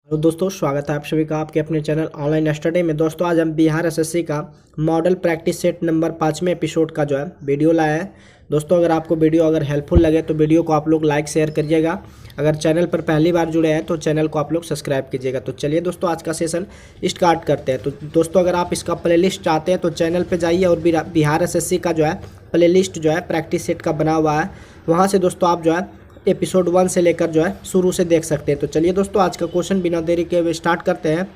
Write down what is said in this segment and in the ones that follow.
Hello दोस्तों, स्वागत है आप सभी का आपके अपने चैनल ऑनलाइन स्टडी में। दोस्तों आज हम बिहार एसएससी का मॉडल प्रैक्टिस सेट नंबर 5वें एपिसोड का जो है वीडियो लाया है। दोस्तों अगर आपको वीडियो हेल्पफुल लगे तो वीडियो को आप लोग लाइक शेयर करिएगा। अगर चैनल पर पहली बार जुड़े हैं तो चैनल को आप लोग सब्सक्राइब कीजिएगा। तो चलिए दोस्तों आज का सेशन स्टार्ट करते हैं। तो दोस्तों अगर आप इसका प्लेलिस्ट चाहते हैं तो चैनल पर जाइए और बिहार एसएससी का जो है प्लेलिस्ट जो है प्रैक्टिस सेट का बना हुआ है, वहाँ से दोस्तों आप जो है एपिसोड 1 से लेकर जो है शुरू से देख सकते हैं। तो चलिए दोस्तों आज का क्वेश्चन बिना देरी के स्टार्ट करते हैं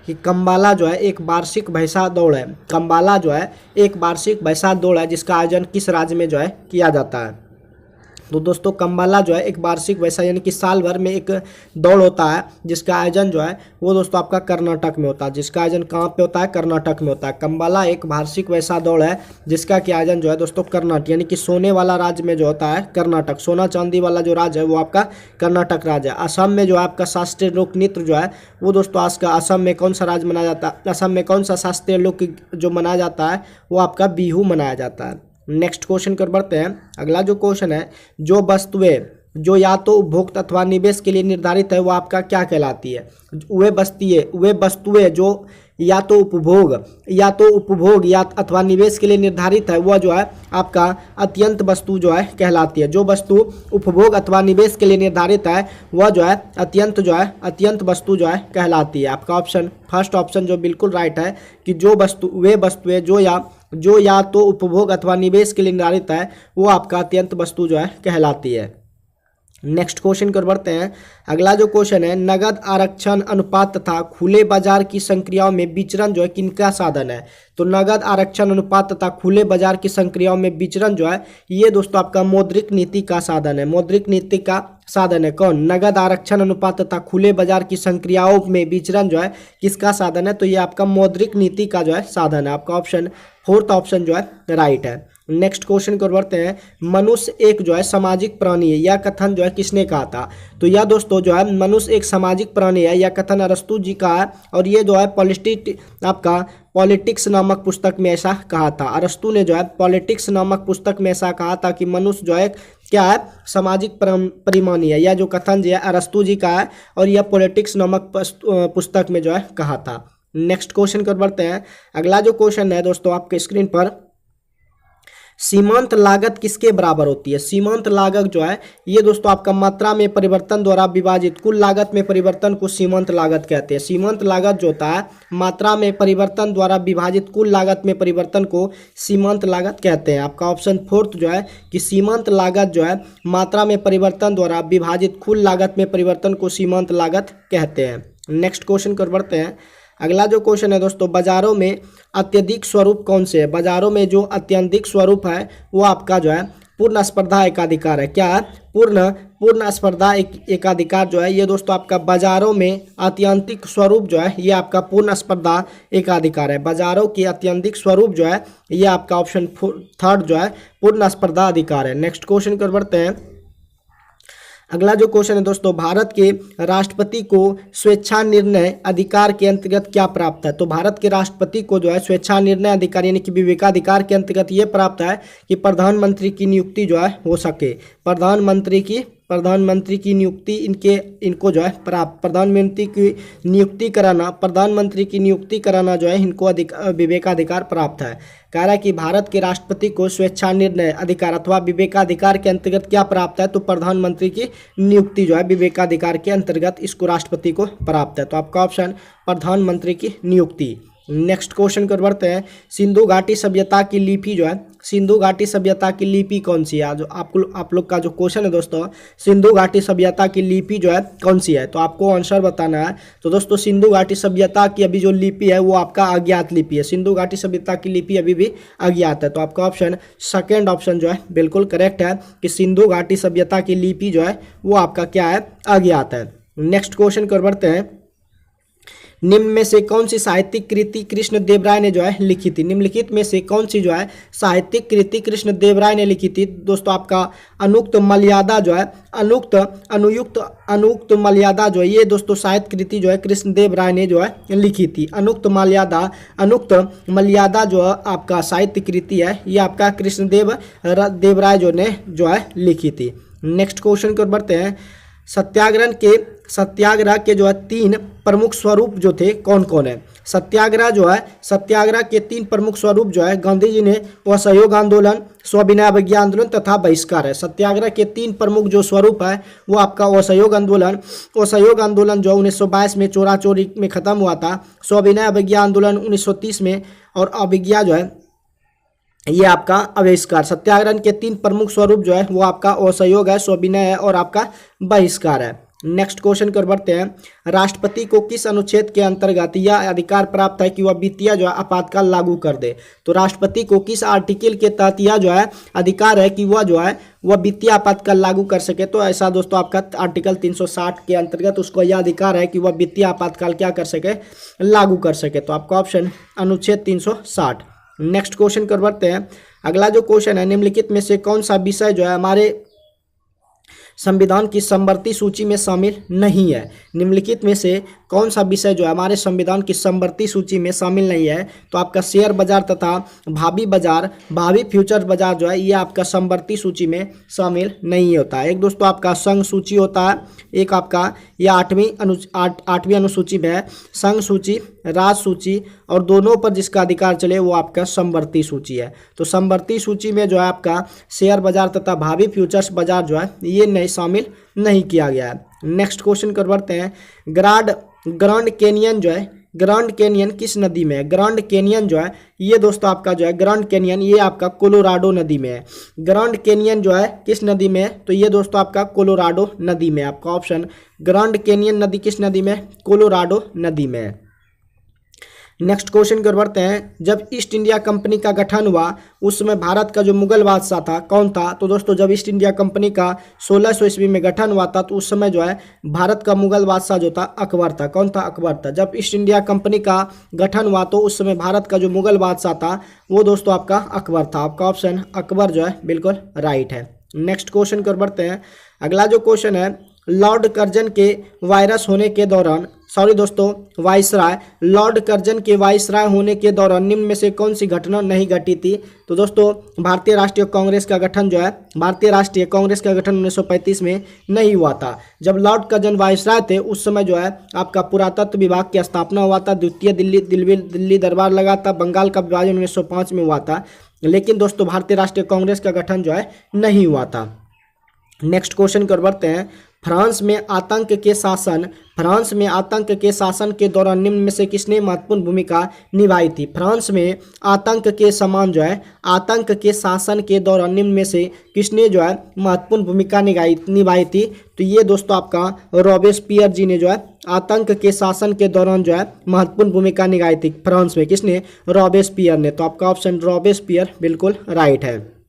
कि कंबाला जो है एक वार्षिक भैंसा दौड़ है। कंबाला जो है एक वार्षिक भैंसा दौड़ है जिसका आयोजन किस राज्य में जो है किया जाता है। तो दोस्तों कंबाला जो है एक वार्षिक वैसा यानी कि साल भर में एक दौड़ होता है जिसका आयोजन जो है वो दोस्तों आपका कर्नाटक में होता है। जिसका आयोजन कहाँ पे होता है? कर्नाटक में होता है। कंबाला एक वार्षिक वैसा दौड़ है जिसका कि आयोजन जो है दोस्तों कर्नाटक यानी कि सोने वाला राज्य में जो होता है कर्नाटक, सोना चांदी वाला जो राज्य है वो आपका कर्नाटक राज्य है। असम में जो है आपका शास्त्रीय लोक नृत्य जो है वो दोस्तों आज का असम में कौन सा राज्य मनाया जाता है? असम में कौन सा शास्त्रीय लोक जो मनाया जाता है वो आपका बिहू मनाया जाता है। नेक्स्ट क्वेश्चन कर बढ़ते हैं। अगला जो क्वेश्चन है, जो वस्तुएं जो या तो उपभोग अथवा निवेश के लिए निर्धारित है वो आपका क्या कहलाती है? वे वस्तुएं जो या तो उपभोग या अथवा निवेश के लिए निर्धारित है वह जो है आपका अत्यंत वस्तु जो है कहलाती है। जो वस्तु उपभोग अथवा निवेश के लिए निर्धारित है वह जो है अत्यंत वस्तु जो है कहलाती है। आपका ऑप्शन फर्स्ट ऑप्शन जो बिल्कुल राइट है कि वे वस्तुएं जो या तो उपभोग अथवा निवेश के लिए निर्धारित है वो आपका अत्यंत वस्तु जो है कहलाती है। नेक्स्ट क्वेश्चन कर बढ़ते हैं। अगला जो क्वेश्चन है, नगद आरक्षण अनुपात तथा खुले बाजार की संक्रियाओं में विचरण जो है किनका साधन है? तो नगद आरक्षण अनुपात तथा खुले बाजार की संक्रियाओं में विचरण जो है ये दोस्तों आपका मौद्रिक नीति का साधन है। मौद्रिक नीति का साधन है कौन? नगद आरक्षण अनुपात तथा खुले बाजार की संक्रियाओं में विचरण जो है किसका साधन है? तो ये आपका मौद्रिक नीति का जो है साधन है। आपका ऑप्शन फोर्थ ऑप्शन जो है राइट है। नेक्स्ट क्वेश्चन को बढ़ते हैं। मनुष्य एक जो है सामाजिक प्राणी है, यह कथन जो है किसने कहा था? तो यह दोस्तों जो है मनुष्य एक सामाजिक प्राणी है, यह कथन अरस्तु जी का है और ये जो है पॉलिटिक्स नामक पुस्तक में ऐसा कहा था। अरस्तु ने जो है पॉलिटिक्स नामक पुस्तक में ऐसा कहा था कि मनुष्य जो है क्या है? सामाजिक प्राणी है। यह जो कथन जो है अरस्तु जी का है और यह पॉलिटिक्स नामक पुस्तक में जो है कहा था। नेक्स्ट क्वेश्चन कर बढ़ते हैं। अगला जो क्वेश्चन है दोस्तों आपके स्क्रीन पर, सीमांत लागत किसके बराबर होती है? सीमांत लागत जो है ये दोस्तों आपका मात्रा में परिवर्तन द्वारा विभाजित कुल लागत में परिवर्तन को सीमांत लागत कहते हैं। सीमांत लागत जो होता है मात्रा में परिवर्तन द्वारा विभाजित कुल लागत में परिवर्तन को सीमांत लागत कहते हैं। आपका ऑप्शन फोर्थ जो है कि सीमांत लागत जो है मात्रा में परिवर्तन द्वारा विभाजित कुल लागत में परिवर्तन को सीमांत लागत कहते हैं। नेक्स्ट क्वेश्चन कर बढ़ते हैं। अगला जो क्वेश्चन है दोस्तों, बाजारों में अत्यधिक स्वरूप कौन से है? बाजारों में जो अत्यधिक स्वरूप है वो आपका जो है पूर्ण स्पर्धा एकाधिकार है। क्या है? पूर्ण स्पर्धा एकाधिकार जो है ये दोस्तों आपका बाजारों में अत्यंतिक स्वरूप जो है ये आपका पूर्ण स्पर्धा एकाधिकार है। बाजारों की अत्यंतिक स्वरूप जो है ये आपका ऑप्शन थर्ड जो है पूर्ण स्पर्धा अधिकार है। नेक्स्ट क्वेश्चन कर बढ़ते हैं। अगला जो क्वेश्चन है दोस्तों, भारत के राष्ट्रपति को स्वेच्छा निर्णय अधिकार के अंतर्गत क्या प्राप्त है? तो भारत के राष्ट्रपति को जो है स्वेच्छा निर्णय अधिकार यानी कि विवेकाधिकार के अंतर्गत ये प्राप्त है कि प्रधानमंत्री की नियुक्ति जो है हो सके। प्रधानमंत्री की नियुक्ति इनको जो है प्रधानमंत्री की नियुक्ति कराना जो है इनको विवेकाधिकार प्राप्त है। कह रहा है कि भारत के राष्ट्रपति को स्वेच्छा निर्णय अधिकार अथवा विवेकाधिकार के अंतर्गत क्या प्राप्त है? तो प्रधानमंत्री की नियुक्ति जो है विवेकाधिकार के अंतर्गत इसको राष्ट्रपति को प्राप्त है। तो आपका ऑप्शन प्रधानमंत्री की नियुक्ति। नेक्स्ट क्वेश्चन कर बढ़ते हैं। सिंधु घाटी सभ्यता की लिपि जो है, सिंधु घाटी सभ्यता की लिपि कौन सी है? जो आप लोग का जो क्वेश्चन है दोस्तों, सिंधु घाटी सभ्यता की लिपि जो है कौन सी है? तो आपको आंसर बताना है। तो दोस्तों सिंधु घाटी सभ्यता की अभी जो लिपि है वो आपका अज्ञात लिपि है। सिंधु घाटी सभ्यता की लिपि अभी भी अज्ञात है। तो आपका ऑप्शन सेकेंड ऑप्शन जो है बिल्कुल करेक्ट है कि सिंधु घाटी सभ्यता की लिपि जो है वो आपका क्या है? अज्ञात है। नेक्स्ट क्वेश्चन कर बढ़ते हैं। निम्न में से कौन सी साहित्यिक कृति कृष्णदेव राय ने जो है लिखी थी? निम्नलिखित में से कौन सी जो है साहित्यिक कृति कृष्णदेव राय ने लिखी थी? दोस्तों आपका अनुक्त मर्यादा जो है अनुक्त मर्यादा जो है ये दोस्तों साहित्य कृति जो है कृष्णदेव राय ने जो है लिखी थी। अनुक्त मर्यादा जो आपका साहित्य कृति है ये आपका कृष्णदेव राय जो ने जो है लिखी थी। नेक्स्ट क्वेश्चन को बढ़ते हैं। सत्याग्रह के सत्याग्रह के जो है 3 प्रमुख स्वरूप जो थे कौन कौन है। सत्याग्रह जो है, सत्याग्रह के 3 प्रमुख स्वरूप जो है गांधी जी ने, वह असहयोग आंदोलन, सविनय अवज्ञा आंदोलन तथा बहिष्कार है। सत्याग्रह के 3 प्रमुख जो स्वरूप है वो आपका असहयोग आंदोलन, असहयोग आंदोलन जो 1922 में चोरा चोरी में खत्म हुआ था, सविनय अवज्ञा आंदोलन 1930 में, और अवज्ञा जो है ये आपका बहिष्कार। सत्याग्रह के 3 प्रमुख स्वरूप जो है वो आपका असहयोग है, सविनय है और आपका बहिष्कार है। नेक्स्ट क्वेश्चन कर बढ़ते हैं। राष्ट्रपति को किस अनुच्छेद के अंतर्गत यह अधिकार प्राप्त है कि वह वित्तीय जो है आपातकाल लागू कर दे। तो राष्ट्रपति को किस आर्टिकल के तहत यह जो है अधिकार है कि वह जो है वह वित्तीय आपातकाल लागू कर सके। तो ऐसा दोस्तों आपका आर्टिकल 360 के अंतर्गत उसको यह अधिकार है कि वह वित्तीय आपातकाल क्या कर सके, लागू कर सके। तो आपका ऑप्शन अनुच्छेद 360। नेक्स्ट क्वेश्चन कर बढ़ते हैं। अगला जो क्वेश्चन है, निम्नलिखित में से कौन सा विषय जो है हमारे संविधान की समवर्ती सूची में शामिल नहीं है। निम्नलिखित में से कौन सा विषय जो है हमारे संविधान की समवर्ती सूची में शामिल नहीं है। तो आपका शेयर बाजार तथा भावी बाजार, भावी फ्यूचर बाजार जो है ये आपका समवर्ती सूची में शामिल नहीं होता है। एक दोस्तों आपका संघ सूची होता है, एक आपका यह 8वीं अनुसूची में है संघ सूची, राज सूची, और दोनों पर जिसका अधिकार चले वो आपका समवर्ती सूची है। तो समवर्ती सूची में जो है आपका शेयर बाजार तथा भावी फ्यूचर्स बाजार जो है ये नहीं शामिल नहीं किया गया है। नेक्स्ट क्वेश्चन कर बढ़ते हैं। ग्रांड कैनियन जो है, ग्रांड कैनियन किस नदी में है। ग्रांड कैनियन जो है ये दोस्तों आपका जो है ग्रांड कैनियन ये आपका कोलोराडो नदी में है। ग्रांड कैनियन जो है किस नदी में है, तो ये दोस्तों आपका कोलोराडो नदी में। आपका ऑप्शन ग्रांड कैनियन नदी किस नदी में, कोलोराडो नदी में है। नेक्स्ट क्वेश्चन कर बढ़ते हैं। जब ईस्ट इंडिया कंपनी का गठन हुआ उस समय भारत का जो मुगल बादशाह था कौन था। तो दोस्तों जब ईस्ट इंडिया कंपनी का 1600 ईस्वी में गठन हुआ था तो उस समय जो है भारत का मुगल बादशाह जो था अकबर था। कौन था, अकबर था। जब ईस्ट इंडिया कंपनी का गठन हुआ तो उस समय भारत का जो मुगल बादशाह था वो दोस्तों आपका अकबर था। आपका ऑप्शन अकबर जो है बिल्कुल राइट है। नेक्स्ट क्वेश्चन कर बढ़ते हैं। अगला जो क्वेश्चन है, लॉर्ड कर्जन के वायरस होने के दौरान, सॉरी दोस्तों वाइसराय, लॉर्ड कर्जन के वाइसराय होने के दौरान निम्न में से कौन सी घटना नहीं घटी थी। तो दोस्तों भारतीय राष्ट्रीय कांग्रेस का गठन जो है, भारतीय राष्ट्रीय कांग्रेस का गठन 1935 में नहीं हुआ था। जब लॉर्ड कर्जन वाइसराय थे उस समय जो है आपका पुरातत्व विभाग की स्थापना हुआ था, द्वितीय दिल्ली दरबार लगा था, बंगाल का विभाजन 1905 में हुआ था। लेकिन दोस्तों भारतीय राष्ट्रीय कांग्रेस का गठन जो है नहीं हुआ था। नेक्स्ट क्वेश्चन कर बढ़ते हैं। फ्रांस में आतंक के शासन के दौरान निम्न में से किसने महत्वपूर्ण भूमिका निभाई थी। फ्रांस में आतंक के समान जो है आतंक के शासन के दौरान निम्न में से किसने जो है महत्वपूर्ण भूमिका निभाई थी। तो ये दोस्तों आपका रॉबेस्पियर जी ने जो है आतंक के शासन के दौरान जो है महत्वपूर्ण भूमिका निभाई थी फ्रांस में। किसने, रॉबेस्पियर ने। तो आपका ऑप्शन रॉबेस्पियर बिल्कुल राइट है।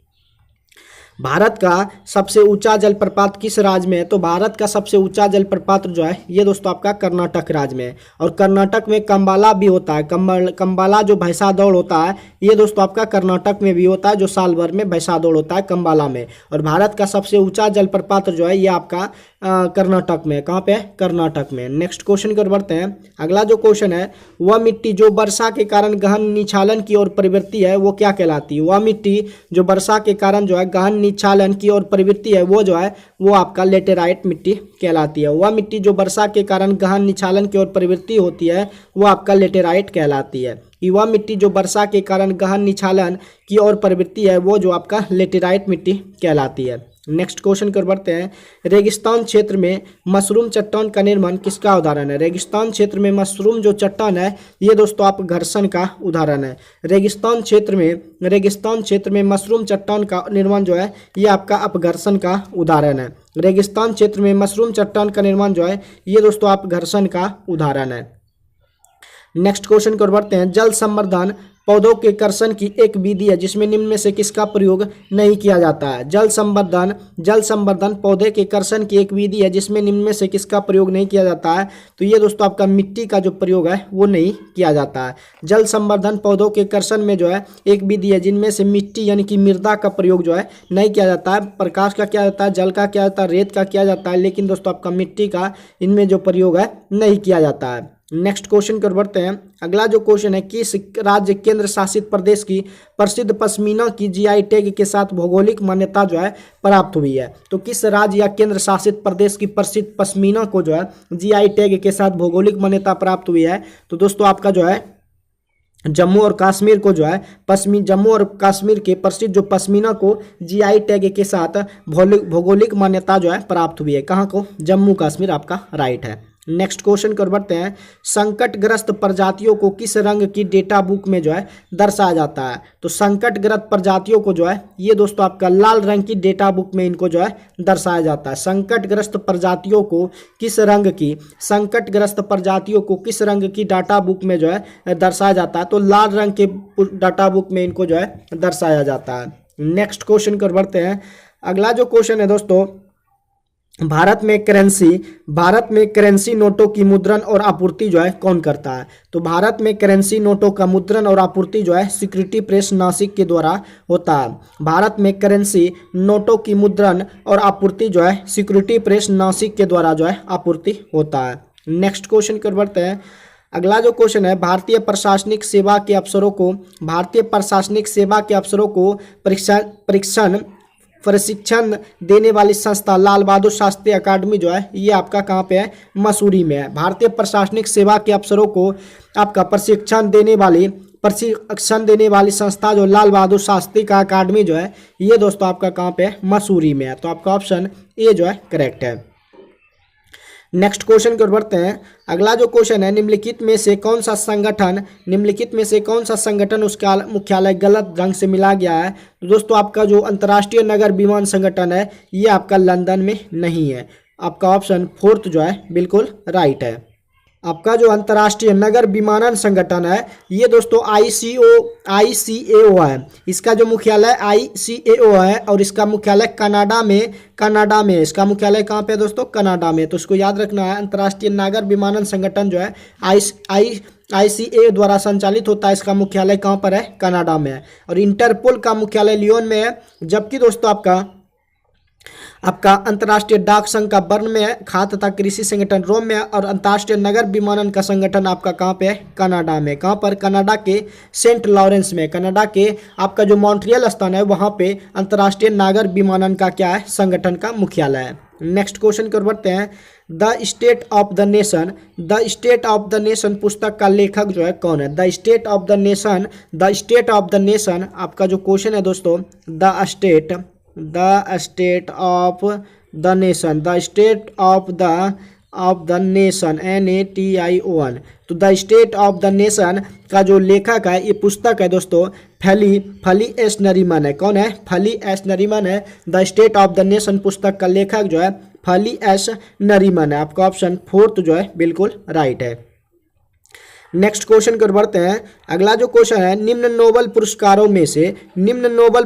भारत का सबसे ऊंचा जलप्रपात किस राज्य में है। तो भारत का सबसे ऊंचा जलप्रपात जो है ये दोस्तों आपका कर्नाटक राज्य में है। और कर्नाटक में कंबाला भी होता है। कंबाला जो भैंसा दौड़ होता है ये दोस्तों आपका कर्नाटक में भी होता है, जो साल भर में भैंसा दौड़ होता है कंबाला में। और भारत का सबसे ऊंचा जलप्रपात जो है ये आपका कर्नाटक में। कहाँ पे, कर्नाटक में। नेक्स्ट क्वेश्चन कर बढ़ते हैं। अगला जो क्वेश्चन है, वह मिट्टी जो वर्षा के कारण गहन निछालन की ओर प्रवृत्ति है वो क्या कहलाती है। वह मिट्टी जो वर्षा के कारण जो है गहन निछालन की ओर प्रवृत्ति है वो जो है वो आपका लेटेराइट मिट्टी कहलाती है। वह मिट्टी जो वर्षा के कारण गहन निछालन की ओर प्रवृत्ति होती है वो आपका लेटेराइट कहलाती है। वह मिट्टी जो वर्षा के कारण गहन निछालन की ओर प्रवृत्ति है वो जो आपका लेटेराइट मिट्टी कहलाती है। नेक्स्ट क्वेश्चन कर बढ़ते हैं। रेगिस्तान क्षेत्र में मशरूम चट्टान का निर्माण किसका उदाहरण है। रेगिस्तान क्षेत्र में मशरूम जो चट्टान है ये दोस्तों आप घर्षण का उदाहरण है। रेगिस्तान क्षेत्र में मशरूम चट्टान का निर्माण जो है ये आपका अपघर्षण का उदाहरण है। रेगिस्तान क्षेत्र में मशरूम चट्टान का निर्माण जो है ये दोस्तों आप घर्षण का उदाहरण है। नेक्स्ट क्वेश्चन कर बढ़ते हैं। जल संवर्धन पौधों के कर्षण की एक विधि है जिसमें निम्न में से किसका प्रयोग नहीं किया जाता है। जल संवर्धन पौधे के कर्षण की एक विधि है जिसमें निम्न में से किसका प्रयोग नहीं किया जाता है। तो ये दोस्तों आपका मिट्टी का जो प्रयोग है वो नहीं किया जाता है। जल संवर्धन पौधों के कर्षण में जो है एक विधि है जिनमें से मिट्टी यानी कि मृदा का प्रयोग जो है नहीं किया जाता है। प्रकाश का किया जाता है, जल का किया जाता है, रेत का किया जाता है, लेकिन दोस्तों आपका मिट्टी का इनमें जो प्रयोग है नहीं किया जाता है। नेक्स्ट क्वेश्चन की ओर बढ़ते हैं। अगला जो क्वेश्चन है, किस राज्य केंद्र शासित प्रदेश की प्रसिद्ध पश्मीना की जीआई टैग के साथ भौगोलिक मान्यता जो है प्राप्त हुई है? तो किस राज्य या केंद्र शासित प्रदेश की प्रसिद्ध पश्मीना को जो है जीआई टैग के साथ भौगोलिक मान्यता प्राप्त हुई है? तो दोस्तों आपका जो है जम्मू और कश्मीर को जो है जम्मू और कश्मीर के प्रसिद्ध जो पश्मीना को जीआई टैग के साथ भौगोलिक मान्यता जो है प्राप्त हुई है। कहाँ को? जम्मू कश्मीर आपका राइट है। नेक्स्ट क्वेश्चन कर बढ़ते हैं। संकटग्रस्त प्रजातियों को किस रंग की डेटा बुक में जो है दर्शाया जाता है? तो संकटग्रस्त प्रजातियों को जो है ये दोस्तों आपका लाल रंग की डेटा बुक में इनको जो है दर्शाया जाता है। संकटग्रस्त प्रजातियों को किस रंग किस रंग की डाटा बुक में जो है दर्शाया जाता है? तो लाल रंग के डाटा बुक में इनको जो है दर्शाया जाता है। नेक्स्ट क्वेश्चन कर बढ़ते हैं। अगला जो क्वेश्चन है दोस्तों, भारत में करेंसी नोटों की मुद्रण और आपूर्ति जो है कौन करता है? तो भारत में करेंसी नोटों का मुद्रण और आपूर्ति जो है सिक्योरिटी प्रेस नासिक के द्वारा होता है। भारत में करेंसी नोटों की मुद्रण और आपूर्ति जो है सिक्योरिटी प्रेस नासिक के द्वारा जो है आपूर्ति होता है। नेक्स्ट क्वेश्चन कर बढ़ते हैं। अगला जो क्वेश्चन है, भारतीय प्रशासनिक सेवा के अफसरों को प्रशिक्षण देने वाली संस्था लाल बहादुर शास्त्री अकादमी जो है ये आपका कहाँ पे है? मसूरी में है। भारतीय प्रशासनिक सेवा के अफसरों को आपका प्रशिक्षण देने वाली संस्था जो लाल बहादुर शास्त्री का अकादमी जो है ये दोस्तों आपका कहाँ पे है? मसूरी में है। तो आपका ऑप्शन ए जो है करेक्ट है। नेक्स्ट क्वेश्चन की ओर बढ़ते हैं। अगला जो क्वेश्चन है, निम्नलिखित में से कौन सा संगठन उसका मुख्यालय गलत ढंग से मिला गया है? तो दोस्तों आपका जो अंतर्राष्ट्रीय नगर विमान संगठन है ये आपका लंदन में नहीं है। आपका ऑप्शन फोर्थ जो है बिल्कुल राइट है। आपका जो अंतर्राष्ट्रीय नगर विमानन संगठन है ये दोस्तों ICAO है। इसका जो मुख्यालय ICAO है और इसका मुख्यालय कनाडा में इसका मुख्यालय कहाँ पे है दोस्तों? कनाडा में। तो इसको याद रखना है, अंतर्राष्ट्रीय नागर विमानन संगठन जो है ICAO द्वारा संचालित होता है। इसका मुख्यालय कहाँ पर है? कनाडा में है। और इंटरपोल का मुख्यालय लियोन में है। जबकि दोस्तों आपका अंतर्राष्ट्रीय डाक संघ का बर्न में है। खाद्य तथा कृषि संगठन रोम में है। और अंतर्राष्ट्रीय नगर विमानन का संगठन आपका कहाँ पे है? कनाडा में। कहाँ पर? कनाडा के सेंट लॉरेंस में। कनाडा के आपका जो मॉन्ट्रियल स्थान है वहाँ पे अंतर्राष्ट्रीय नागर विमानन का क्या है? संगठन का मुख्यालय है। नेक्स्ट क्वेश्चन की ओर बढ़ते हैं। The state of the nation पुस्तक का लेखक जो है कौन है? The state of the nation आपका जो क्वेश्चन है दोस्तों, the state of the nation NATION। तो the state of the nation का जो लेखक है ये पुस्तक है दोस्तों फली एस नरीमन है। कौन है? फली एस नरीमन है। The state of the nation पुस्तक का लेखक जो है फली एस नरीमन है। आपका ऑप्शन फोर्थ जो है बिल्कुल राइट है। नेक्स्ट क्वेश्चन की ओर बढ़ते हैं। अगला जो क्वेश्चन है, निम्न नोबेल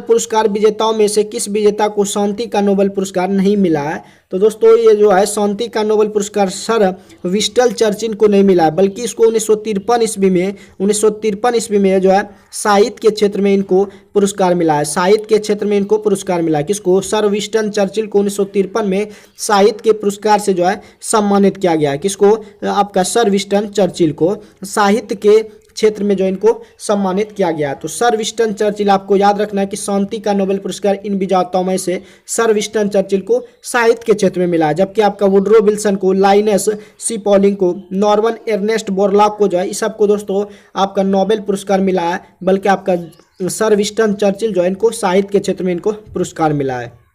पुरस्कार विजेताओं में से किस विजेता को शांति का नोबेल पुरस्कार नहीं मिला है? तो दोस्तों ये जो है शांति का नोबेल पुरस्कार सर विस्टन चर्चिल को नहीं मिला है, बल्कि इसको 1953 ईस्वी में जो है साहित्य के क्षेत्र में इनको पुरस्कार मिला है। किसको? सर विस्टन चर्चिल को 1953 में साहित्य के पुरस्कार से जो है सम्मानित किया गया है। किसको? आपका सर विस्टन चर्चिल को साहित्य के क्षेत्र में जो इनको सम्मानित किया गया। तो सर विस्टन चर्चिल आपको याद रखना है कि शांति का नोबेल पुरस्कार इन विजेताओं में से सर विस्टन चर्चिल को साहित्य के क्षेत्र में मिला है। जबकि आपका वुड्रो विल्सन को, लाइनस सी पॉलिंग को, नॉर्मन एर्नेस्ट बोरलॉग को जो है इस सबको दोस्तों आपका नोबेल पुरस्कार मिला है, बल्कि आपका सर विस्टन चर्चिल जो है इनको साहित्य के क्षेत्र में इनको पुरस्कार मिला है।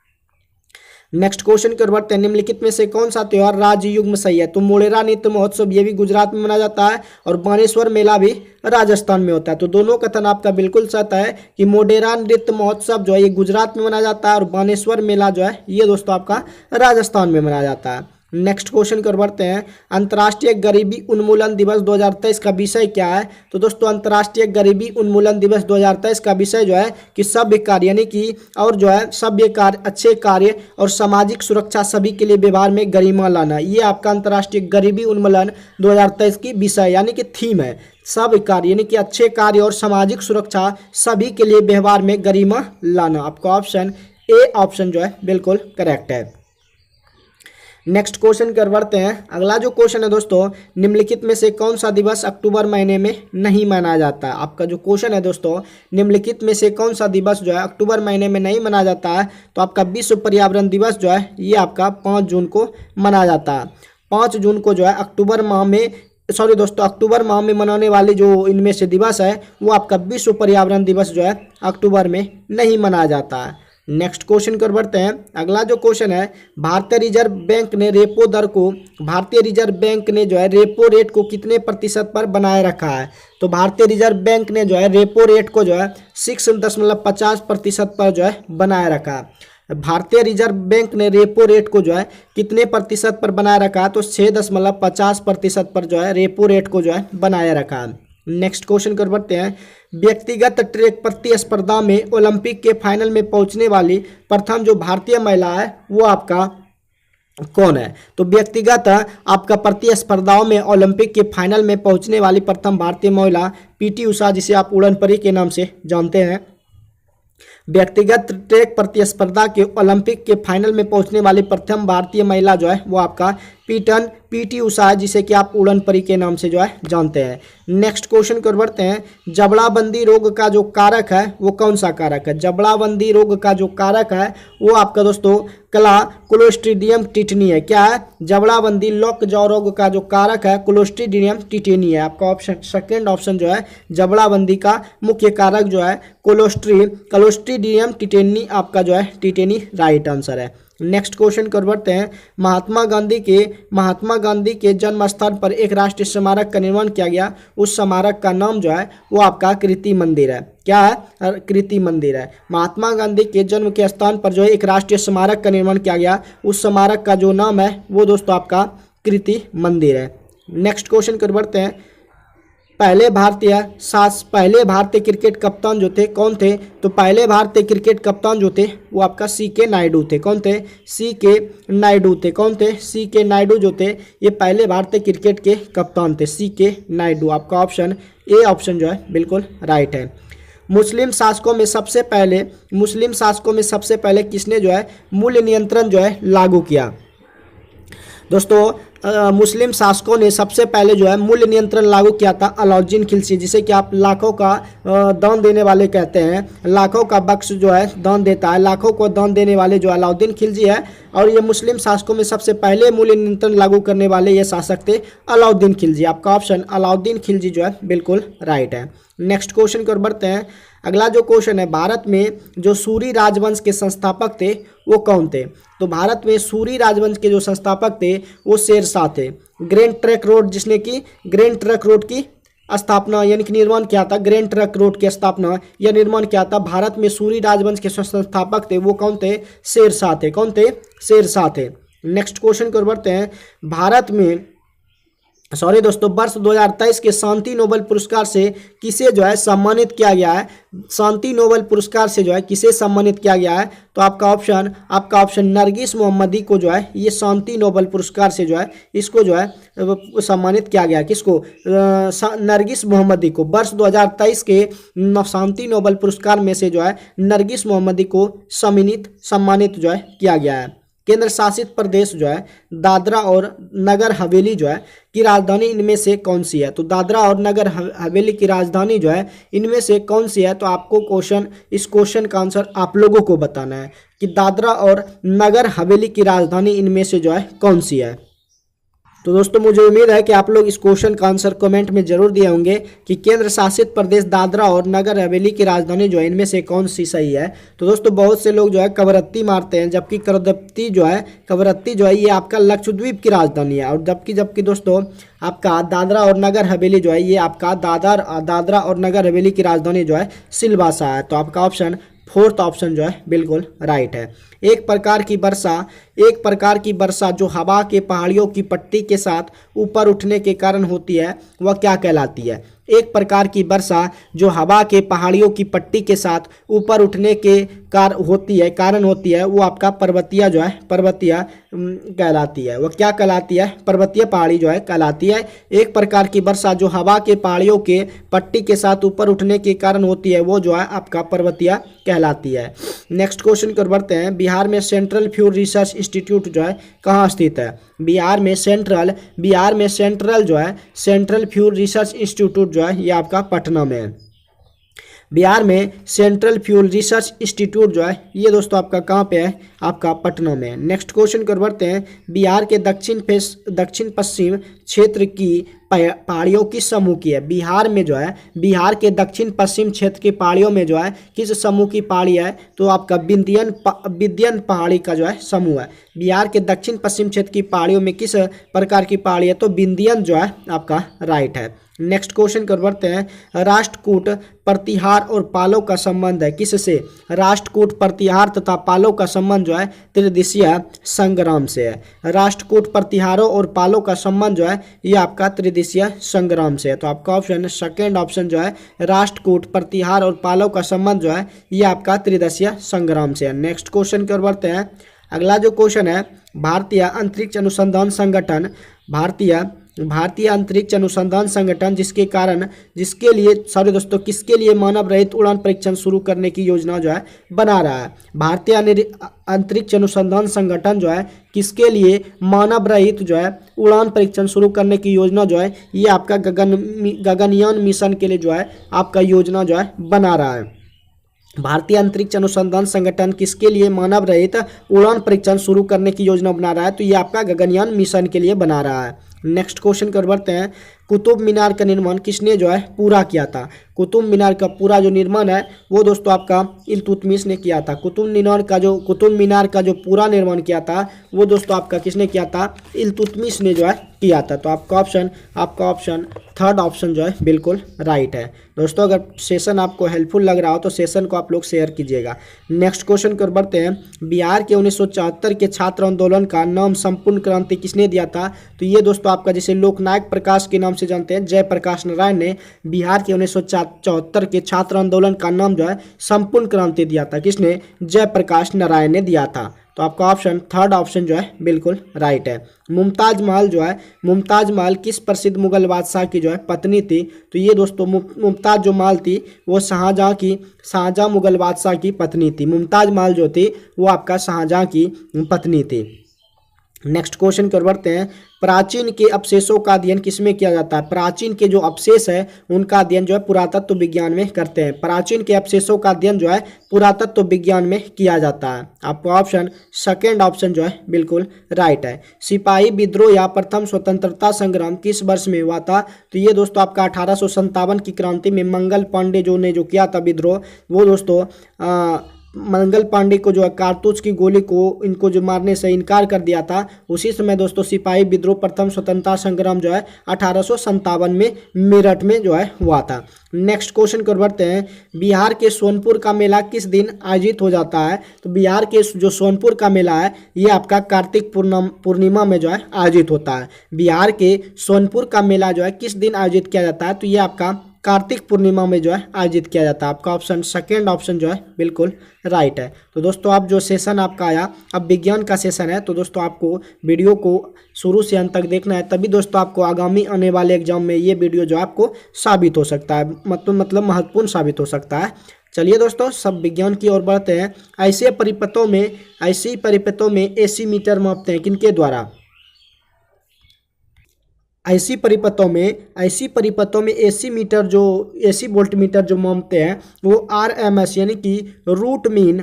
नेक्स्ट क्वेश्चन की ओर बढ़ते हैं। निम्नलिखित में से कौन सा त्योहार राज्य युग्म सही है? तो मोढेरा नृत्य महोत्सव ये भी गुजरात में मनाया जाता है और बानेश्वर मेला भी राजस्थान में होता है। तो दोनों कथन आपका बिल्कुल सही है कि मोढेरा नृत्य महोत्सव जो है ये गुजरात में मनाया जाता है और बानेश्वर मेला जो है ये दोस्तों आपका राजस्थान में मनाया जाता है। नेक्स्ट क्वेश्चन की ओर बढ़ते हैं। अंतर्राष्ट्रीय गरीबी उन्मूलन दिवस 2023 का विषय क्या है? तो दोस्तों अंतर्राष्ट्रीय गरीबी उन्मूलन दिवस 2023 का विषय जो है कि सभ्य कार्य यानी कि और जो है सभ्य कार्य, अच्छे कार्य और सामाजिक सुरक्षा सभी के लिए व्यवहार में गरिमा लाना, ये आपका अंतर्राष्ट्रीय गरीबी उन्मूलन 2023 की विषय यानी कि थीम है। सभ्य कार्य यानी कि अच्छे कार्य और सामाजिक सुरक्षा सभी के लिए व्यवहार में गरिमा लाना। आपका ऑप्शन ए जो है बिल्कुल करेक्ट है। नेक्स्ट क्वेश्चन कर बढ़ते हैं। अगला जो क्वेश्चन है दोस्तों, निम्नलिखित में से कौन सा दिवस अक्टूबर महीने में नहीं मनाया जाता है। आपका जो क्वेश्चन है दोस्तों, निम्नलिखित में से कौन सा दिवस जो है अक्टूबर महीने में नहीं मनाया जाता है, तो आपका विश्व पर्यावरण दिवस जो है ये आपका 5 जून को मनाया जाता है। 5 जून को जो है अक्टूबर माह में मनाने वाले जो इनमें से दिवस है वो आपका विश्व पर्यावरण दिवस जो है अक्टूबर में नहीं मनाया जाता है। नेक्स्ट क्वेश्चन कर बढ़ते हैं। अगला जो क्वेश्चन है, भारतीय रिजर्व बैंक ने जो है रेपो रेट को कितने प्रतिशत पर बनाए रखा है। तो भारतीय रिजर्व बैंक ने जो है रेपो रेट को जो है 6.50% पर जो है बनाए रखा है। भारतीय रिजर्व बैंक ने रेपो रेट को जो है कितने प्रतिशत पर बनाए रखा है, तो 6.50% पर जो है रेपो रेट को जो है बनाए रखा है। नेक्स्ट क्वेश्चन कर बढ़ते हैं। व्यक्तिगत ट्रैक प्रतिस्पर्धा में ओलंपिक के फाइनल में पहुंचने वाली प्रथम जो भारतीय महिला है वो आपका कौन है। तो व्यक्तिगत आपका प्रतिस्पर्धाओं में ओलंपिक के फाइनल में पहुंचने वाली प्रथम भारतीय महिला पीटी उषा, जिसे आप उड़न परी के नाम से जानते हैं। व्यक्तिगत ट्रैक प्रतिस्पर्धा के ओलंपिक के फाइनल में पहुंचने वाली प्रथम भारतीय महिला जो है वो आपका पीटी उषा है, जिसे कि आप उड़न परी के नाम से जो है जानते हैं। नेक्स्ट क्वेश्चन कर बढ़ते हैं। जबड़ाबंदी रोग का जो कारक है वो कौन सा कारक है। जबड़ाबंदी रोग का जो कारक है वो आपका दोस्तों क्लोस्ट्रीडियम टिटेनी है। क्या है? जबड़ाबंदी लॉक जॉ रोग का जो कारक है क्लोस्ट्रीडियम टिटेनी है। आपका ऑप्शन सेकेंड ऑप्शन जो है जबड़ाबंदी का मुख्य कारक जो है क्लोस्ट्रीडियम टिटेनी, आपका जो है टिटेनी राइट आंसर है। नेक्स्ट क्वेश्चन कर बढ़ते हैं। महात्मा गांधी के जन्म स्थान पर एक राष्ट्रीय स्मारक का निर्माण किया गया। उस स्मारक का नाम जो है वो आपका कृति मंदिर है। क्या है? कृति मंदिर है। महात्मा गांधी के जन्म के स्थान पर जो है एक राष्ट्रीय स्मारक का निर्माण किया गया। उस स्मारक का जो नाम है वो दोस्तों आपका कृति मंदिर है। नेक्स्ट क्वेश्चन कर बढ़ते हैं। पहले भारतीय क्रिकेट कप्तान जो थे कौन थे। तो पहले भारतीय क्रिकेट कप्तान जो थे वो आपका सीके नायडू थे। कौन थे? सीके नायडू थे। कौन थे? सीके नायडू जो थे ये पहले भारतीय क्रिकेट के कप्तान थे, सीके नायडू। आपका ऑप्शन ए ऑप्शन जो है बिल्कुल राइट है। मुस्लिम शासकों में सबसे पहले किसने जो है मूल्य नियंत्रण जो है लागू किया। दोस्तों मुस्लिम शासकों ने सबसे पहले जो है मूल्य नियंत्रण लागू किया था अलाउद्दीन खिलजी, जिसे कि आप लाखों का दान देने वाले कहते हैं। लाखों का बख्श जो है दान देता है, लाखों को दान देने वाले जो अलाउद्दीन खिलजी है। और ये मुस्लिम शासकों में सबसे पहले मूल्य नियंत्रण लागू करने वाले ये शासक थे अलाउद्दीन खिलजी। आपका ऑप्शन अलाउद्दीन खिलजी जो है बिल्कुल राइट है। नेक्स्ट क्वेश्चन कर बढ़ते हैं। अगला जो क्वेश्चन है, भारत में जो सूरी राजवंश के संस्थापक थे वो कौन थे। तो भारत में सूरी राजवंश के जो संस्थापक थे वो शेरशाह थे। ग्रैंड ट्रंक रोड, जिसने कि ग्रैंड ट्रंक रोड की स्थापना यानी कि निर्माण किया था, ग्रैंड ट्रंक रोड की स्थापना या निर्माण किया था। भारत में सूरी राजवंश के संस्थापक थे वो कौन थे? शेरशाह थे। कौन थे? शेरशाह थे। नेक्स्ट क्वेश्चन को बढ़ते हैं। वर्ष 2023 के शांति नोबेल पुरस्कार से किसे जो है सम्मानित किया गया है। शांति नोबेल पुरस्कार से जो है किसे सम्मानित किया गया है। तो आपका ऑप्शन नरगिस मोहम्मदी को जो है ये शांति नोबेल पुरस्कार से जो है इसको जो है सम्मानित किया गया। किसको? नरगिस मोहम्मदी को। वर्ष 2023 के शांति नोबेल पुरस्कार में से जो है नरगिस मोहम्मदी को सम्मानित जो है किया गया है। केंद्र शासित प्रदेश जो है दादरा और नगर हवेली जो है की राजधानी इनमें से कौन सी है। तो दादरा और नगर हवेली की राजधानी जो है इनमें से कौन सी है। तो आपको इस क्वेश्चन का आंसर आप लोगों को बताना है कि दादरा और नगर हवेली की राजधानी इनमें से जो है कौन सी है। तो दोस्तों मुझे उम्मीद है कि आप लोग इस क्वेश्चन का आंसर कमेंट में जरूर दिए होंगे कि केंद्र शासित प्रदेश दादरा और नगर हवेली की राजधानी जो है इनमें से कौन सी सही है। तो दोस्तों बहुत से लोग जो है कवरत्ती मारते हैं, जबकि कवरत्ती जो है ये आपका लक्षद्वीप की राजधानी है। और जबकि दोस्तों आपका दादरा और नगर हवेली जो है ये आपका दादरा और नगर हवेली की राजधानी जो है सिलवासा है। तो आपका ऑप्शन फोर्थ ऑप्शन जो है बिल्कुल राइट है। एक प्रकार की वर्षा जो हवा के पहाड़ियों की पट्टी के साथ ऊपर उठने के कारण होती है वह क्या कहलाती है। एक प्रकार की वर्षा जो हवा के पहाड़ियों की पट्टी के साथ ऊपर उठने के कारण होती है वो आपका पर्वतीय जो है पर्वतीय कहलाती है। वो क्या कहलाती है? पर्वतीय पहाड़ी जो है कहलाती है। एक प्रकार की वर्षा जो हवा के पहाड़ियों के पट्टी के साथ ऊपर उठने के कारण होती है वो जो है आपका पर्वतीय कहलाती है। नेक्स्ट क्वेश्चन की ओर बढ़ते हैं। बिहार में सेंट्रल फ्यूल रिसर्च इंस्टीट्यूट जो है कहाँ स्थित है? बिहार में सेंट्रल जो है सेंट्रल फ्यूल रिसर्च इंस्टीट्यूट जो है ये आपका पटना में है। बिहार में सेंट्रल फ्यूल रिसर्च इंस्टीट्यूट जो है ये दोस्तों आपका कहाँ पे है? आपका पटना में। नेक्स्ट क्वेश्चन कर बढ़ते हैं। बिहार के दक्षिण पश्चिम क्षेत्र की पहाड़ियों किस समूह की है? बिहार में जो है बिहार के दक्षिण पश्चिम क्षेत्र की पहाड़ियों में जो है किस समूह की पहाड़ी है? तो आपका विंध्यन पहाड़ी का जो है समूह है। बिहार के दक्षिण पश्चिम क्षेत्र की पहाड़ियों में किस प्रकार की पहाड़ी है? तो विंध्यन जो है आपका राइट है। नेक्स्ट क्वेश्चन कर बढ़ते हैं। राष्ट्रकूट प्रतिहार और पालों का संबंध है किससे? राष्ट्रकूट प्रतिहार तथा पालों का संबंध जो है त्रिदिशीय संग्राम से है। राष्ट्रकूट प्रतिहारों और पालों का संबंध जो है ये आपका त्रिदिशीय संग्राम से है। तो आपका ऑप्शन सेकेंड ऑप्शन जो है राष्ट्रकूट प्रतिहार और पालों का संबंध जो है ये आपका त्रिदिशीय संग्राम से है। नेक्स्ट क्वेश्चन की ओर बढ़ते हैं। अगला जो क्वेश्चन है, भारतीय अंतरिक्ष अनुसंधान संगठन भारतीय अंतरिक्ष अनुसंधान संगठन किसके लिए मानव रहित उड़ान परीक्षण शुरू करने की योजना जो है बना रहा है? भारतीय अंतरिक्ष अनुसंधान संगठन जो है किसके लिए मानव रहित जो है उड़ान परीक्षण शुरू करने की योजना जो है ये आपका गगनयान मिशन के लिए जो है आपका योजना जो है बना रहा है। भारतीय अंतरिक्ष अनुसंधान संगठन किसके लिए मानव रहित उड़ान परीक्षण शुरू करने की योजना बना रहा है? तो ये आपका गगनयान मिशन के लिए बना रहा है। नेक्स्ट क्वेश्चन कर बढ़ते हैं। कुतुब मीनार का निर्माण किसने जो है पूरा किया था? कुतुब मीनार का पूरा जो निर्माण है वो दोस्तों आपका इल्तुतमिश ने किया था। कुतुब मीनार का जो पूरा निर्माण किया था वो दोस्तों आपका किसने किया था? इल्तुतमिश ने जो है किया था। तो आपका ऑप्शन थर्ड ऑप्शन जो है बिल्कुल राइट है। दोस्तों अगर सेशन आपको हेल्पफुल लग रहा हो तो सेशन को आप लोग शेयर कीजिएगा। नेक्स्ट क्वेश्चन कर बढ़ते हैं। बिहार के 1974 के छात्र आंदोलन का नाम संपूर्ण क्रांति किसने दिया था? तो ये दोस्तों आपका जिसे लोकनायक प्रकाश के नाम से जानते हैं जयप्रकाश नारायण ने बिहार के 1974 के छात्र आंदोलन का नाम जो है संपूर्ण क्रांति दिया था। किसने? जयप्रकाश नारायण ने दिया था। तो आपका ऑप्शन थर्ड ऑप्शन जो है बिल्कुल राइट है। मुमताज महल किस प्रसिद्ध मुगल बादशाह की जो है पत्नी थी? तो ये दोस्तों मुमताज जो महल थी वो शाहजहां मुगल बादशाह की पत्नी थी। मुमताज महल जो थी वो आपका शाहजहां की पत्नी थी। नेक्स्ट क्वेश्चन कर बढ़ते हैं। प्राचीन के अवशेषों का अध्ययन किसमें किया जाता है? प्राचीन के जो अवशेष है उनका अध्ययन जो है पुरातत्व विज्ञान में करते हैं। प्राचीन के अवशेषों का अध्ययन जो है पुरातत्व विज्ञान में किया जाता है। आपका ऑप्शन सेकेंड ऑप्शन जो है बिल्कुल राइट है। सिपाही विद्रोह या प्रथम स्वतंत्रता संग्राम किस वर्ष में हुआ था? तो ये दोस्तों आपका 1857 की क्रांति में मंगल पांडे ने जो किया था विद्रोह वो दोस्तों मंगल पांडे को जो है कारतूस की गोली को इनको जो मारने से इनकार कर दिया था। उसी समय दोस्तों सिपाही विद्रोह प्रथम स्वतंत्रता संग्राम जो है 1857 में मेरठ में जो है हुआ था। नेक्स्ट क्वेश्चन कर बढ़ते हैं। बिहार के सोनपुर का मेला किस दिन आयोजित हो जाता है? तो बिहार के जो सोनपुर का मेला है ये आपका कार्तिक पूर्णिमा में जो है आयोजित होता है। बिहार के सोनपुर का मेला जो है किस दिन आयोजित किया जाता है? तो ये आपका कार्तिक पूर्णिमा में जो है आयोजित किया जाता है। आपका ऑप्शन सेकेंड ऑप्शन जो है बिल्कुल राइट है। तो दोस्तों अब जो सेशन आपका आया अब विज्ञान का सेशन है। तो दोस्तों आपको वीडियो को शुरू से अंत तक देखना है, तभी दोस्तों आपको आगामी आने वाले एग्जाम में ये वीडियो जो आपको साबित हो सकता है, मतलब महत्वपूर्ण साबित हो सकता है। चलिए दोस्तों सब विज्ञान की ओर बढ़ते हैं। ऐसे परिपथों में एसी मीटर मापते हैं किनके द्वारा? ऐसी परिपथों में एसी वोल्ट मीटर जो मापते हैं वो RMS यानी कि रूट मीन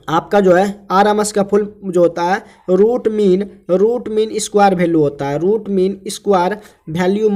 आपका जो है RMS का फुल जो होता है रूट मीन स्क्वायर वैल्यू होता है। रूट मीन स्क्वायर वैल्यू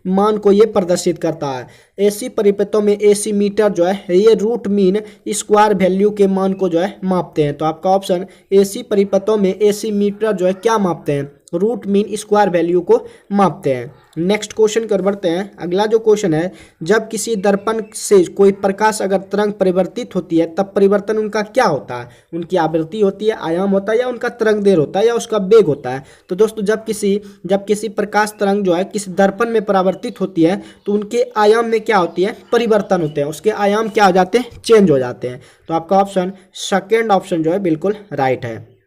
मान को ये प्रदर्शित करता है। एसी परिपथों में एसी मीटर जो है ये रूट मीन स्क्वायर वैल्यू के मान को जो है मापते हैं। तो आपका ऑप्शन एसी परिपथों में एसी मीटर जो है क्या मापते हैं? रूट मीन स्क्वायर वैल्यू को मापते हैं। नेक्स्ट क्वेश्चन कर बढ़ते हैं। अगला जो क्वेश्चन है, जब किसी दर्पण से कोई प्रकाश अगर तरंग परिवर्तित होती है तब परिवर्तन उनका क्या होता है? उनकी आवृत्ति होती है, आयाम होता है, या उनका तरंग दैर्ध्य होता है, या उसका वेग होता है? तो दोस्तों जब किसी प्रकाश तरंग जो है किसी दर्पण में परावर्तित होती है तो उनके आयाम में क्या होती है? परिवर्तन होते हैं, उसके आयाम क्या हो जाते हैं? चेंज हो जाते हैं। तो आपका ऑप्शन सेकेंड ऑप्शन जो है बिल्कुल राइट है।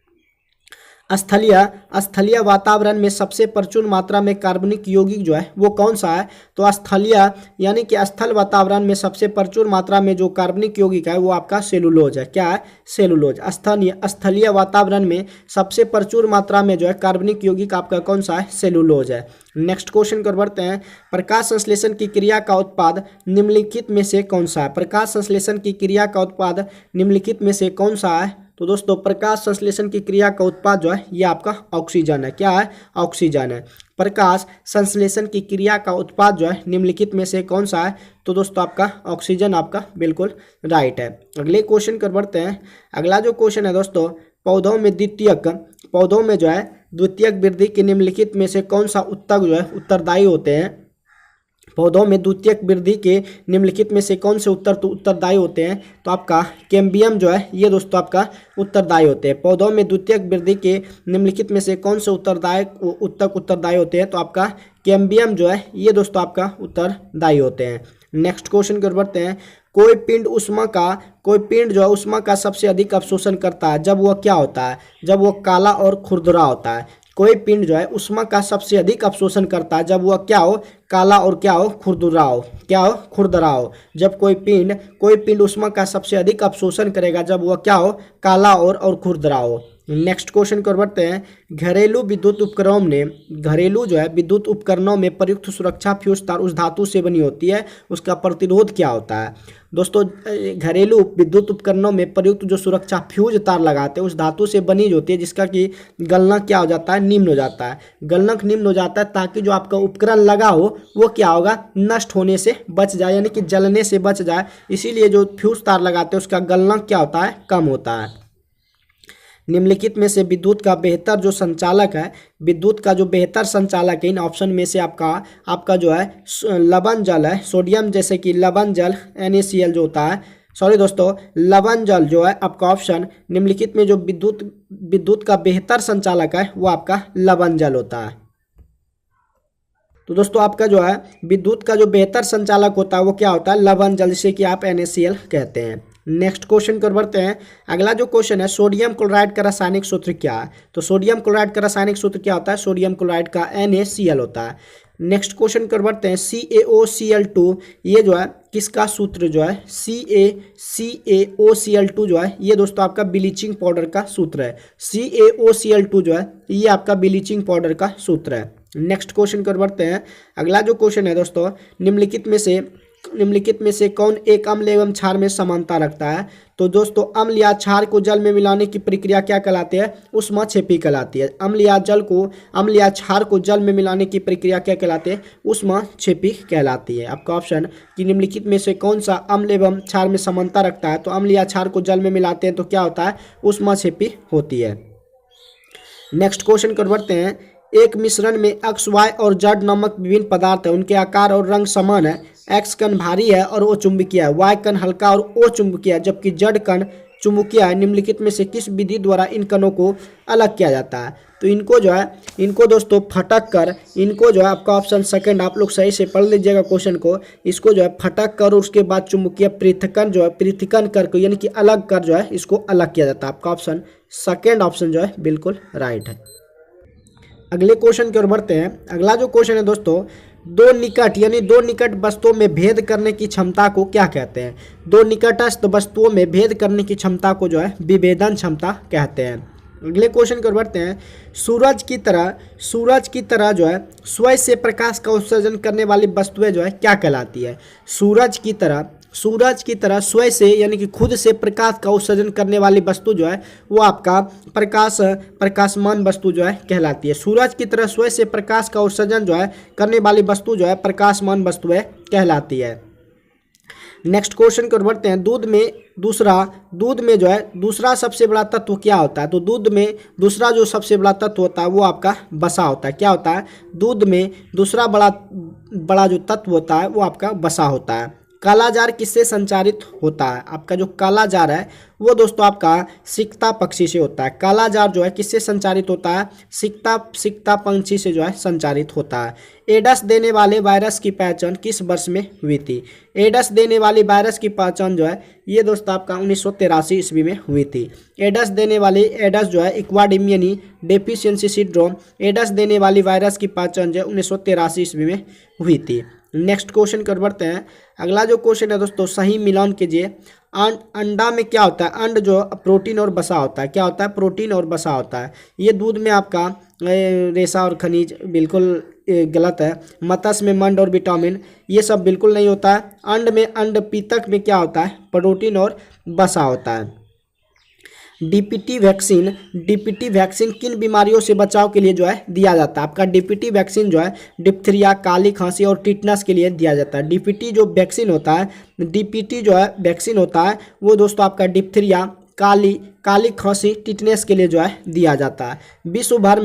स्थलीय वातावरण में सबसे प्रचुर मात्रा में कार्बनिक यौगिक जो है वो कौन सा है? तो स्थलीय यानी कि स्थल वातावरण में सबसे प्रचुर मात्रा में जो कार्बनिक यौगिक है वो आपका सेलुलोज है। क्या है? सेलुलोज। स्थलीय वातावरण में सबसे प्रचुर मात्रा में जो है कार्बनिक यौगिक आपका कौन सा है? सेलुलोज है। नेक्स्ट क्वेश्चन कर बढ़ते हैं। प्रकाश संश्लेषण की क्रिया का उत्पाद निम्नलिखित में से कौन सा है? प्रकाश संश्लेषण की क्रिया का उत्पाद निम्नलिखित में से कौन सा है? तो दोस्तों प्रकाश संश्लेषण की क्रिया का उत्पाद जो है ये आपका ऑक्सीजन है। क्या है? ऑक्सीजन है। प्रकाश संश्लेषण की क्रिया का उत्पाद जो है निम्नलिखित में से कौन सा है? तो दोस्तों आपका ऑक्सीजन आपका बिल्कुल राइट है। अगले क्वेश्चन कर बढ़ते हैं। अगला जो क्वेश्चन है दोस्तों, पौधों में जो है द्वितीयक वृद्धि के निम्नलिखित में से कौन सा ऊतक जो है उत्तरदायी होते हैं? पौधों में द्वितीयक वृद्धि के निम्नलिखित में से कौन से उत्तरदायी होते हैं? तो आपका कैम्बियम जो है ये दोस्तों आपका उत्तरदायी होते हैं। पौधों में द्वितीयक वृद्धि के निम्नलिखित में से कौन से उत्तरदायी होते हैं? तो आपका कैम्बियम जो है ये दोस्तों आपका उत्तरदायी होते हैं। नेक्स्ट क्वेश्चन कर बढ़ते हैं। कोई पिंड जो है उष्मा का सबसे अधिक अवशोषण करता है जब वह क्या होता है? जब वह काला और खुरदरा होता है। कोई पिंड जो है उष्मा का सबसे अधिक अवशोषण करता है जब वह क्या हो? काला और क्या हो? खुरदरा हो। क्या हो? खुरदरा हो। जब कोई पिंड उष्मा का सबसे अधिक अवशोषण करेगा जब वह क्या हो? काला और खुरदरा हो। नेक्स्ट क्वेश्चन कर बढ़ते हैं। घरेलू जो है विद्युत उपकरणों में प्रयुक्त सुरक्षा फ्यूज तार उस धातु से बनी होती है, उसका प्रतिरोध क्या होता है? दोस्तों घरेलू विद्युत उपकरणों में प्रयुक्त जो सुरक्षा फ्यूज तार लगाते हैं उस धातु से बनी होती है जिसका कि गलनक क्या हो जाता है? निम्न हो जाता है। गलनक निम्न हो जाता है ताकि जो आपका उपकरण लगा हो वो क्या होगा? नष्ट होने से बच जाए, यानी कि जलने से बच जाए। इसीलिए जो फ्यूज तार लगाते हैं उसका गलनक क्या होता है? कम होता है। निम्नलिखित में से विद्युत का बेहतर संचालक है इन ऑप्शन में से आपका जो है लवण जल है। सोडियम जैसे कि लवण जल NaCl जो होता है, सॉरी दोस्तों लवण जल जो है आपका ऑप्शन निम्नलिखित में जो विद्युत का बेहतर संचालक है वो आपका लवण जल होता है। तो दोस्तों आपका जो है विद्युत का जो बेहतर संचालक होता है वो क्या होता है? लवण जल, जिसे कि आप NaCl कहते हैं। नेक्स्ट क्वेश्चन कर बढ़ते हैं। अगला जो क्वेश्चन है, सोडियम क्लोराइड का रासायनिक सूत्र क्या है? तो सोडियम क्लोराइड का रासायनिक सूत्र क्या होता है? सोडियम क्लोराइड का NaCl होता है। नेक्स्ट क्वेश्चन कर बढ़ते हैं। CaOCl2 ये जो है किसका सूत्र जो है? CaOCl2 जो है ये दोस्तों आपका ब्लीचिंग पाउडर का सूत्र है। CaOCl2 जो है ये आपका ब्लीचिंग पाउडर का सूत्र है। नेक्स्ट क्वेश्चन कर बढ़ते हैं। अगला जो क्वेश्चन है दोस्तों, निम्नलिखित में से कौन एक अम्ल एवं क्षार में समानता रखता है? तो दोस्तों अम्ल या क्षार को जल में मिलाने की प्रक्रिया क्या कहलाती है? ऊष्माक्षेपी कहलाती है। अम्ल या क्षार को जल में मिलाने की प्रक्रिया क्या कहलाती है? ऊष्माक्षेपी कहलाती है। आपका ऑप्शन कि निम्नलिखित में से कौन सा अम्ल एवं क्षार में समानता रखता है? तो अम्ल या क्षार को जल में मिलाते हैं तो क्या होता है? ऊष्माक्षेपी होती है। नेक्स्ट क्वेश्चन कर बढ़ते हैं। एक मिश्रण में X, Y और Z नामक विभिन्न पदार्थ है, उनके आकार और रंग समान है। X कण भारी है और O चुंबकीय है, Y कण हल्का और O चुंबकीय है, जबकि Z कण चुंबकीय है। निम्नलिखित में से किस विधि द्वारा इन कणों को अलग किया जाता है? तो इनको दोस्तों फटक कर, इनको जो है आपका ऑप्शन सेकंड, आप लोग सही से पढ़ लीजिएगा क्वेश्चन को। इसको जो है फटक कर उसके बाद चुंबकीय पृथक्करण करके यानी कि अलग कर जो है इसको अलग किया जाता है। आपका ऑप्शन सेकंड ऑप्शन जो है बिल्कुल राइट है। अगले क्वेश्चन की ओर बढ़ते हैं। अगला जो क्वेश्चन है दोस्तों, दो निकट वस्तुओं में भेद करने की क्षमता को क्या कहते हैं? दो निकटस्थ वस्तुओं में भेद करने की क्षमता को जो है विभेदन क्षमता कहते हैं। अगले क्वेश्चन की ओर बढ़ते हैं। सूरज की तरह जो है स्वयं से प्रकाश का उत्सर्जन करने वाली वस्तुएं जो है क्या कहलाती है? सूरज की तरह स्वयं से यानी कि खुद से प्रकाश का उत्सर्जन करने वाली वस्तु जो है वो आपका प्रकाशमान वस्तु जो है कहलाती है। सूरज की तरह स्वयं से प्रकाश का उत्सर्जन जो है करने वाली वस्तु जो है प्रकाशमान वस्तुएं कहलाती है। नेक्स्ट क्वेश्चन की ओर बढ़ते हैं। दूध में जो है दूसरा सबसे बड़ा तत्व क्या होता है? तो दूध में दूसरा जो सबसे बड़ा तत्व होता है वो आपका वसा होता है। क्या होता है? दूध में दूसरा बड़ा जो तत्व होता है वो आपका वसा होता है। काला जार किससे संचारित होता है? आपका जो काला जार है वो दोस्तों आपका सिकता पक्षी से होता है। काला जार जो है किससे संचारित होता है? सिकता पंछी से जो है संचारित होता है। एडस देने वाले वायरस की पहचान किस वर्ष में हुई थी? एडस देने वाली वायरस की पहचान जो है ये दोस्तों आपका 1983 ईस्वी में हुई थी। एडस जो है इक्वाडिमियनी डेफिशिएंसी सिंड्रोम, एडस देने वाली वायरस की पहचान जो है 1983 ईस्वी में हुई थी। नेक्स्ट क्वेश्चन कर बढ़ते हैं। अगला जो क्वेश्चन है दोस्तों, सही मिलान कीजिए। अंडा में क्या होता है? अंड जो प्रोटीन और वसा होता है। क्या होता है? प्रोटीन और वसा होता है। ये दूध में आपका रेशा और खनिज बिल्कुल गलत है। मत्स्य में मंड और विटामिन ये सब बिल्कुल नहीं होता है। अंड पीतक में क्या होता है? प्रोटीन और वसा होता है। डीपीटी वैक्सीन किन बीमारियों से बचाव के लिए जो है दिया जाता है? आपका डीपीटी वैक्सीन जो है डिप्थीरिया, काली खांसी और टिटनस के लिए दिया जाता है। डीपीटी जो वैक्सीन होता है वो दोस्तों आपका डिप्थीरिया, काली खांसी, टिटनेस के लिए जो है दिया जाता है। विश्व भर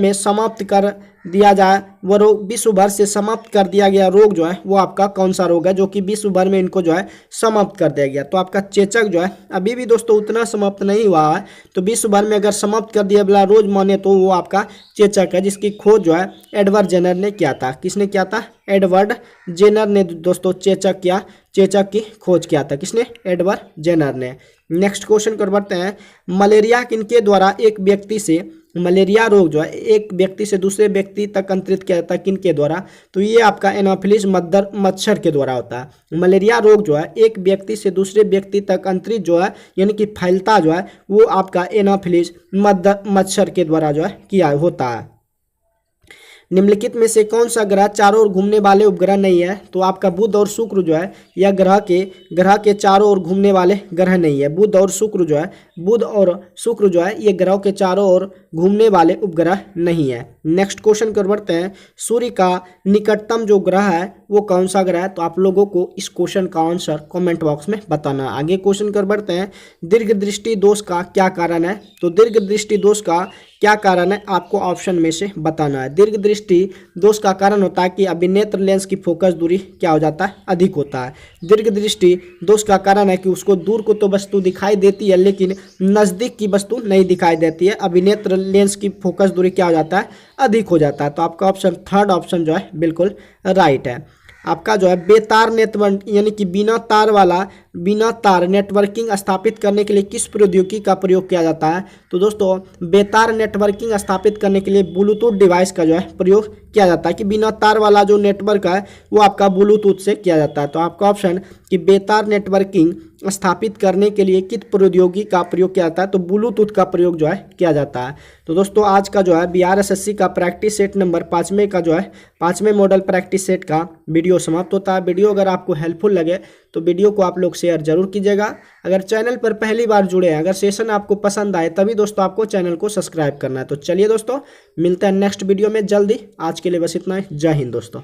से समाप्त कर दिया गया रोग जो है वो आपका कौन सा रोग है जो कि विश्व भर में इनको जो है समाप्त कर दिया गया? तो आपका चेचक जो है अभी भी दोस्तों उतना समाप्त नहीं हुआ है। तो विश्व भर में अगर समाप्त कर दिया गया रोग माने तो वो आपका चेचक है, जिसकी खोज जो है एडवर्ड जेनर ने किया था। किसने किया था? एडवर्ड जेनर ने दोस्तों चेचक की खोज किया था। किसने? एडवर्ड जेनर ने। नेक्स्ट क्वेश्चन कर बढ़ते हैं। मलेरिया रोग जो है एक व्यक्ति से दूसरे व्यक्ति तक अंतरित किया जाता है किनके द्वारा? तो ये आपका एनाफिलिस मच्छर के द्वारा होता है। मलेरिया रोग जो है एक व्यक्ति से दूसरे व्यक्ति तक अंतरित जो है यानी कि फैलता जो है वो आपका एनाफिलिस मच्छर के द्वारा जो है किया होता है। निम्नलिखित में से कौन सा ग्रह चारों ओर घूमने वाले उपग्रह नहीं है? तो आपका बुध और शुक्र जो है यह ग्रह के चारों ओर घूमने वाले ग्रह नहीं है। बुध और शुक्र जो है ये ग्रहों के चारों ओर घूमने वाले उपग्रह नहीं है। नेक्स्ट क्वेश्चन कर बढ़ते हैं। सूर्य का निकटतम जो ग्रह है वो कौन सा ग्रह है? तो आप लोगों को इस क्वेश्चन का आंसर कमेंट बॉक्स में बताना। आगे क्वेश्चन कर बढ़ते हैं। दीर्घ दृष्टि दोष का क्या कारण है? तो दीर्घ दृष्टि दोष का क्या कारण है आपको ऑप्शन में से बताना है। दीर्घ दृष्टि दोष का कारण होता है कि अभिनेत्र लेंस की फोकस दूरी क्या हो जाता है? अधिक होता है। दीर्घ दृष्टि दोष का कारण है कि उसको दूर को तो वस्तु दिखाई देती है लेकिन नज़दीक की वस्तु नहीं दिखाई देती है। अभिनेत्र लेंस की फोकस दूरी क्या हो जाता है? अधिक हो जाता है। तो आपका ऑप्शन थर्ड ऑप्शन जो है बिल्कुल राइट है। आपका जो है बेतार नेटवर्क यानी कि बिना तार नेटवर्किंग स्थापित करने के लिए किस प्रौद्योगिकी का प्रयोग किया जाता है? तो दोस्तों बेतार नेटवर्किंग स्थापित करने के लिए ब्लूटूथ डिवाइस का जो है प्रयोग किया जाता है कि बिना तार वाला जो नेटवर्क है वो आपका ब्लूटूथ से किया जाता है। तो आपका ऑप्शन कि बेतार नेटवर्किंग स्थापित करने के लिए किस प्रौद्योगिकी का प्रयोग किया जाता है? तो ब्लूटूथ का प्रयोग जो है किया जाता है। तो दोस्तों आज का जो है बिहार एसएससी का प्रैक्टिस सेट नंबर 5वें का जो है 5वें मॉडल प्रैक्टिस सेट का वीडियो समाप्त होता है। वीडियो अगर आपको हेल्पफुल लगे तो वीडियो को आप लोग शेयर जरूर कीजिएगा। अगर चैनल पर पहली बार जुड़े हैं, अगर सेशन आपको पसंद आए तभी दोस्तों आपको चैनल को सब्सक्राइब करना है। तो चलिए दोस्तों मिलते हैं नेक्स्ट वीडियो में जल्दी। आज के लिए बस इतना ही। जय हिंद दोस्तों।